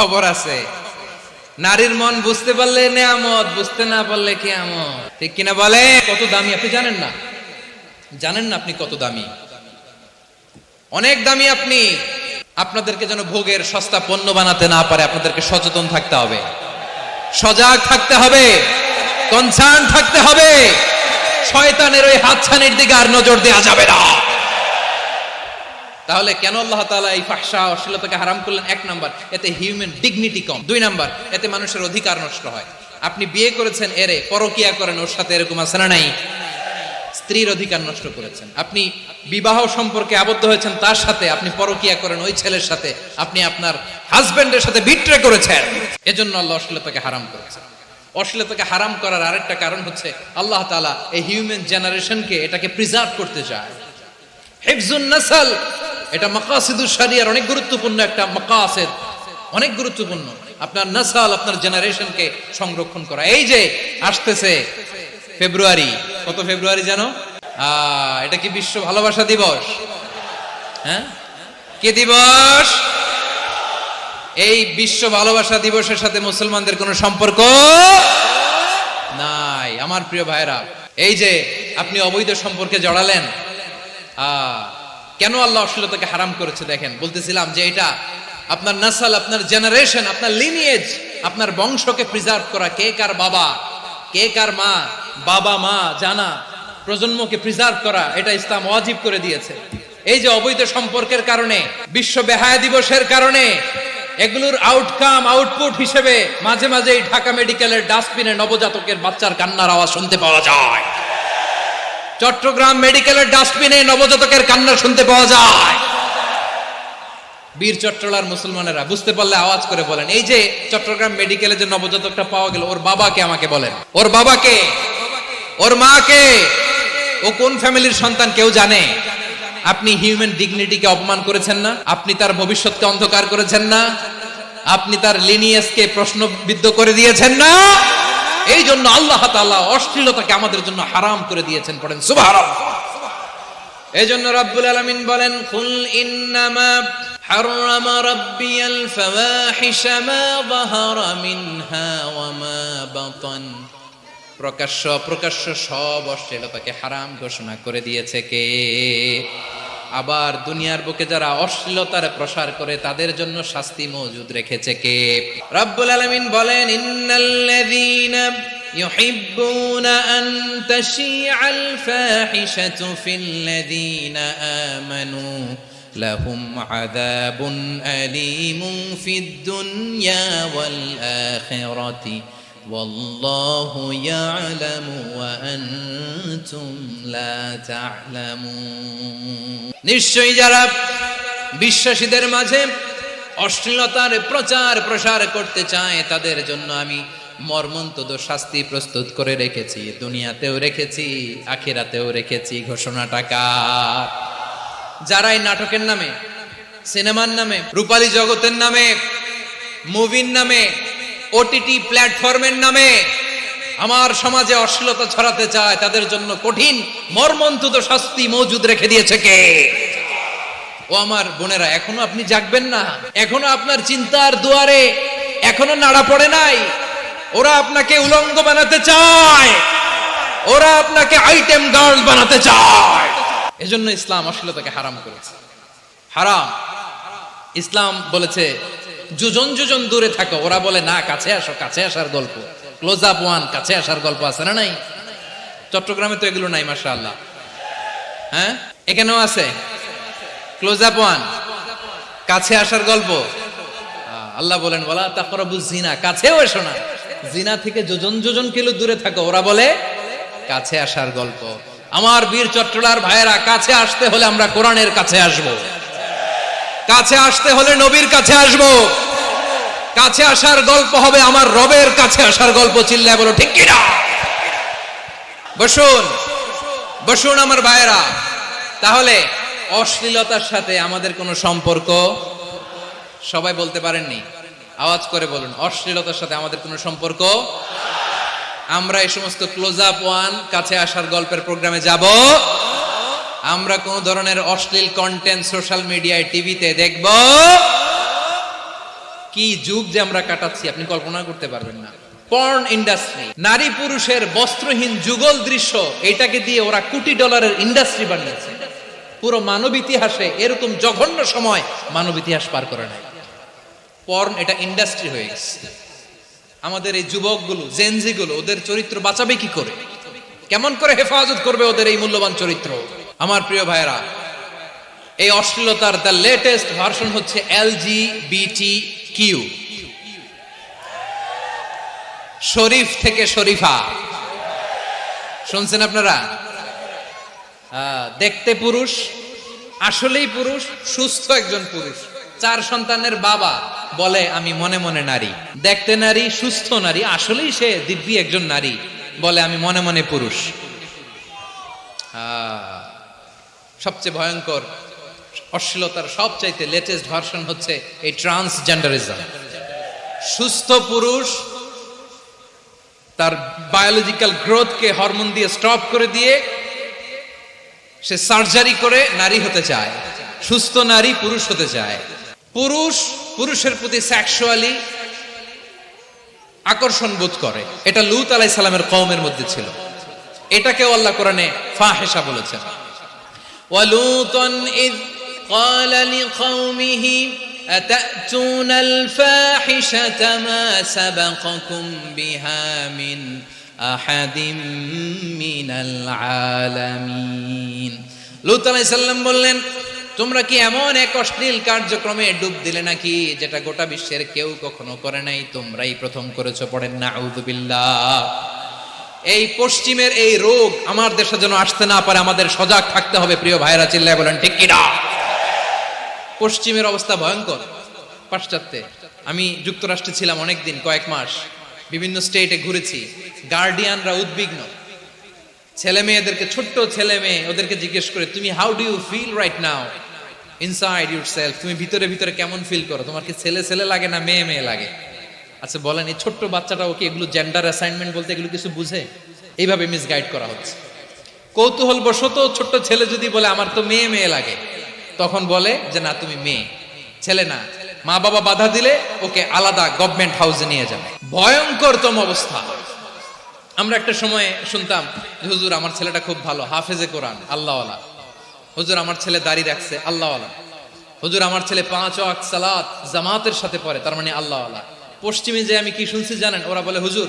খবর আছে। নারীর মন বুঝতে পারলে নেয়ামত, বুঝতে না পারলে কিয়ামত। ঠিক কিনা বলে? কত দামি আপনি জানেন না? জানেন না আপনি কত দামি? অনেক দামি আপনি। আপনাদেরকে যেন ভোগের সস্তা পণ্য বানাতে না পারে, আপনাদেরকে সচেতন থাকতে হবে, সজাগ থাকতে হবে, কনসার্ন থাকতে হবে। শয়তানের ওই হাতছানির দিকে আর নজর দেওয়া যাবে না। তাহলে কেন আল্লাহ তাআলা এই ফাহশা অশ্লীলতাকে হারাম করলেন? এক নাম্বার, এতে হিউম্যান ডিগনিটি কম। দুই নাম্বার, এতে মানুষের অধিকার নষ্ট হয়। আপনি বিয়ে করেছেন, এরে পরকিয়া করেন, ওর সাথে এরকম আছে না নাই? স্ত্রীর অধিকার নষ্ট করেছেন। আপনি বিবাহ সম্পর্কে আবদ্ধ হয়েছেন তার সাথে, আপনি পরকিয়া করেন ওই ছেলের সাথে, আপনি আপনার হাজবেন্ডের সাথে বিট্রে করেছেন। এজন্য আল্লাহ অশ্লীলতাকে হারাম করেছেন। অশ্লীলতাকে হারাম করার আরেকটা কারণ হচ্ছে আল্লাহ তাআলা এই হিউম্যান জেনারেশনকে এটাকে প্রিজার্ভ করতে চায়। হিফজুন নাসল, এটা মাকাসিদুশ শরিয়ার অনেক গুরুত্বপূর্ণ একটা মাকাসিদ, অনেক গুরুত্বপূর্ণ। আপনার নাসল, আপনার জেনারেশনকে সংরক্ষণ করা। এই যে আসতেছে ফেব্রুয়ারি, কত ফেব্রুয়ারি জানো? এটা কি বিশ্ব ভালোবাসা দিবস? হ্যাঁ, কি দিবস? এই বিশ্ব ভালোবাসা দিবসের সাথে মুসলমানদের কোনো সম্পর্ক নাই। আমার প্রিয় ভাইরা, এই যে আপনি অবৈধ সম্পর্কে জড়ালেন, কেন আল্লাহ অশ্লীলতাকে হারাম করেছে দেখেন। বলতেছিলাম যে এটা আপনার নাসল, আপনার জেনারেশন, আপনার লিনিয়েজ, আপনার বংশকে প্রিজার্ভ করা। কে কার বাবা, কে কার মা, বাবা মা জানা, প্রজন্মকে প্রিজার্ভ করা, এটা ইসলাম ওয়াজিব করে দিয়েছে। এই যে অবৈধ সম্পর্কের কারণে, বিশ্ব বেহায়া দিবসের কারণে, এগুলোর আউটকাম, আউটপুট হিসেবে মাঝে মাঝে ঢাকা মেডিকেলের ডাস্টবিনে নবজাতকের বাচ্চার কান্নার আওয়াজ শুনতে পাওয়া যায়। চট্টগ্রাম মেডিকেলের ডাস্টবিনে নবজাতকের কান্না শুনতে পাওয়া যায়। বীর চট্টলার মুসলমানেরা বুঝতে পারলে আওয়াজ করে বলেন, এই যে চট্টগ্রাম মেডিকেলে যে নবজাতকটা পাওয়া গেল, ওর বাবাকে আমাকে বলেন। ওর বাবাকে, ওর মাকে, ও কোন ফ্যামিলির সন্তান কেউ জানে? আপনি হিউম্যান ডিগনিটিকে অপমান করেছেন না? আপনি তার ভবিষ্যৎকে অন্ধকার করেছেন না? আপনি তার লিনিয়েজকে প্রশ্নবিদ্ধ করে দিয়েছেন না? এই জন্য আল্লাহ তাআলা অশ্লীলতাকে আমাদের জন্য হারাম করে দিয়েছেন। পড়েন সুবহানাল্লাহ। এই জন্য রাব্বুল আলামিন বলেন, কুল ইন্নামা হারামা রাব্বিয়াল ফাওয়াহিশা মা যাহারা মিনহা ওয়া মা বাতান। প্রকাশ্য অপ্রকাশ্য সব অশ্লীলতাকে হারাম ঘোষণা করে দিয়েছে কে? আবার দুনিয়ার বুকে যারা অশ্লীলতার প্রসার করে তাদের জন্য শাস্তি মজুদ রেখেছে কে? রব্বুল আলামিন বলেন, ইন্নাল্লাযীনা ইউহিব্বুনা আন তাশিআল ফাহিশাতু ফিল্লাযীনা আমানু লাহুম আযাবুন আলীমুন ফিদ দুনিয়া ওয়াল আখিরাতি ওয়াল্লাহু ইয়ালামু ওয়া আনতুম লা তা'লামুন। নিশ্চয়ই যারা বিশ্বাসীদের মাঝে অশ্লীলতার প্রচার প্রসার করতে চায় তাদের জন্য আমি মর্মন্তুদ শাস্তি প্রস্তুত করে রেখেছি। দুনিয়াতেও রেখেছি, আখিরাতেও রেখেছি। ঘোষণাটা কার? যারাই নাটকের নামে, সিনেমার নামে, রূপালী জগতের নামে, মুভির নামে, ওটিটি প্ল্যাটফর্মের নামে আমার সমাজে অশ্লীলতা ছড়াতে চায় তাদের জন্য কঠিন মর্মন্তুদ শাস্তি মজুদ রেখে দিয়েছে কে? ও আমার বোনেরা, এখনো আপনি জাগবেন না? এখনো আপনার চিন্তার দুয়ারে এখনো নাড়া পড়ে নাই? ওরা আপনাকে উলঙ্গ বানাতে চায়, ওরা আপনাকে আইটেম গার্ল বানাতে চায়। এজন্য ইসলাম অশ্লীলতাকে হারাম করেছে। হারাম। ইসলাম বলেছে যোজন যোজন দূরে থাকো। ওরা বলে না, কাছে আসো, কাছে আসার গল্প, ক্লোজ আপ ওয়ান, কাছে আসার গল্প আছে না নাই? চট্টগ্রামে তো এগুলো নাই মাশাআল্লাহ। হ্যাঁ, এখানেও আছে ক্লোজ আপ ওয়ান, কাছে আসার গল্প। আল্লাহ বলেন, ওয়ালা তাকরাবুজ জিনা, কাছেও এসো না, জিনা থেকে যোজন যোজন কিলো দূরে থাকো। ওরা বলে কাছে আসার গল্প। আমার বীর চট্টলার ভাইয়েরা, কাছে আসতে হলে আমরা কোরআনের কাছে আসব, কাছে আসতে হলে নবীর কাছে আসব। কাছে আসার গল্প হবে আমার রবের কাছে আসার গল্প। চিল্লায় বলো ঠিক কিনা? বসুন, বসুন আমার ভাইয়েরা। তাহলে অশ্লীলতার সাথে আমাদের কোনো সম্পর্ক? সবাই বলতে পারেননি? আওয়াজ করে বলুন, অশ্লীলতার সাথে আমাদের কোনো সম্পর্ক? আমরা এই সমস্ত ক্লোজ আপ ওয়ান, কাছে আসার গল্পের প্রোগ্রামে যাব? আমরা কোন ধরনের অশ্লীল কন্টেন্ট সোশ্যাল মিডিয়ায়, টিভিতে দেখব? কি যুগ যে আমরা কাটাচ্ছি আপনি কল্পনা করতে পারবেন না। পর্ন ইন্ডাস্ট্রি, নারী পুরুষের বস্ত্রহীন যুগল দৃশ্য, এটাকে দিয়ে ওরা কোটি ডলারের ইন্ডাস্ট্রি বানিয়েছে। পুরো মানব ইতিহাসে এরকম জঘন্য সময় মানব ইতিহাস পার করে নাই। পর্ন এটা ইন্ডাস্ট্রি হয়ে গেছে। আমাদের এই যুবকগুলো, জেনজিগুলো, ওদের চরিত্র বাঁচাবে কি করে? কেমন করে হেফাজত করবে ওদের এই মূল্যবান চরিত্র? আমার প্রিয় ভাইরা, এই অশ্লীলতার দ্য লেটেস্ট ভার্সন হচ্ছে LGBTQ, শরীফ থেকে শরীফা। শুনছেন আপনারা? দেখতে পুরুষ, আসলেই পুরুষ, সুস্থ একজন পুরুষ, 4 সন্তানের বাবা, বলে আমি মনে মনে নারী। দেখতে নারী, সুস্থ নারী, আসলেই সে দিব্যি একজন নারী, বলে আমি মনে মনে পুরুষ। সবচেয়ে ভয়ঙ্কর অশ্লীলতার সবচাইতে লেটেস্ট ভার্সন হচ্ছে এই ট্রান্সজেন্ডারিজম। সুস্থ পুরুষ তার বায়োলজিক্যাল গ্রোথকে হরমোন দিয়ে স্টপ করে দিয়ে সে সার্জারি করে নারী হতে চায়। সুস্থ নারী পুরুষ হতে চায়। পুরুষ পুরুষের প্রতি সেক্সুয়ালি আকর্ষণ বোধ করে। এটা লূত আলাইহিস সালামের কওমের মধ্যে ছিল। এটাকে আল্লাহ কোরআনে ফাহিশা বলেছেন। ওয়ালুতান ইয ক্বালা লিকওমিহি আতাতুনাল ফাহিশাতা মা সাবাকাকুম বিহা মিন আহাদিম মিনাল আলামিন। লূত আলাইহিস সালাম বললেন, তোমরা কি এমন এক অশ্লীল কার্যক্রমে ডুব দিলে নাকি যেটা গোটা বিশ্বের কেউ কখনো করে নাই, তোমরাই প্রথম করেছো। পড়েন নাউযুবিল্লাহ। এই পশ্চিমের এই রোগ আমার দেশে যেন আসতে না পারে, আমাদের সজাগ থাকতে হবে। প্রিয় ভাইরা, চিল্লায় বলেন ঠিক কি না? পশ্চিমের অবস্থা ভয়ঙ্কর। পাশ্চাত্যে আমি যুক্তরাষ্ট্রে ছিলাম অনেকদিন, কয়েক মাস, বিভিন্ন স্টেটে ঘুরেছি। গার্ডিয়ানরা উদ্বিগ্ন। ছেলে মেয়েদেরকে, ছোট্ট ছেলে মেয়ে, ওদেরকে জিজ্ঞেস করে, তুমি how do you feel right now inside yourself? তুমি ভিতরে ভিতরে কেমন ফিল করো? তোমার কি ছেলে ছেলে লাগে না মেয়ে মেয়ে লাগে? আচ্ছা বলেন, এই ছোট্ট বাচ্চাটা ওকে এগুলো জেন্ডার অ্যাসাইনমেন্ট বলতে এগুলো কিছু বুঝে? এইভাবে মিসগাইড করা হচ্ছে। কৌতূহল বশত ছোট্ট ছেলে যদি বলে আমার তো মেয়ে মেয়ে লাগে, তখন বলে যে না তুমি মেয়ে, ছেলে না। মা বাবা বাধা দিলে ওকে আলাদা গভর্নমেন্ট হাউসে নিয়ে যাবে। ভয়ঙ্করতম অবস্থা। আমরা একটা সময় শুনতাম যে হুজুর আমার ছেলেটা খুব ভালো, হাফেজে কোরআন, আল্লাহওয়ালা। হুজুর আমার ছেলে দাড়ি রাখছে, আল্লাহওয়ালা। হুজুর আমার ছেলে 5 ওয়াক্ত সালাত জামাতের সাথে পড়ে, তার মানে আল্লাহওয়ালা। পশ্চিমে যে আমি কি শুনছি জানেন? ওরা বলে হুজুর